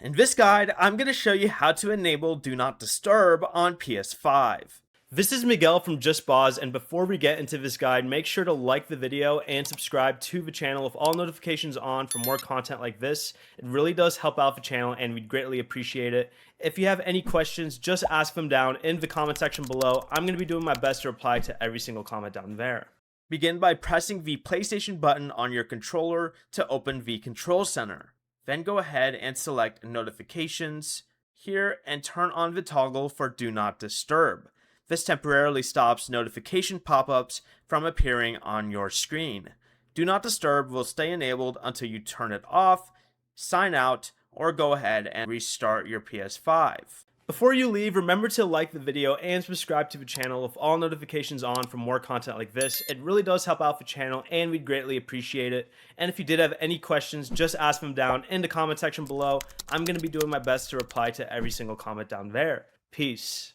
In this guide, I'm going to show you how to enable Do Not Disturb on PS5. This is Miguel from Just Boz, and before we get into this guide, make sure to like the video and subscribe to the channel with all notifications on for more content like this. It really does help out the channel and we'd greatly appreciate it. If you have any questions, just ask them down in the comment section below. I'm going to be doing my best to reply to every single comment down there. Begin by pressing the PlayStation button on your controller to open the Control Center. Then go ahead and select Notifications here and turn on the toggle for Do Not Disturb. This temporarily stops notification pop-ups from appearing on your screen. Do Not Disturb will stay enabled until you turn it off, sign out, or go ahead and restart your PS5. Before you leave, remember to like the video and subscribe to the channel with all notifications on for more content like this. It really does help out the channel and we'd greatly appreciate it. And if you did have any questions, just ask them down in the comment section below. I'm going to be doing my best to reply to every single comment down there. Peace.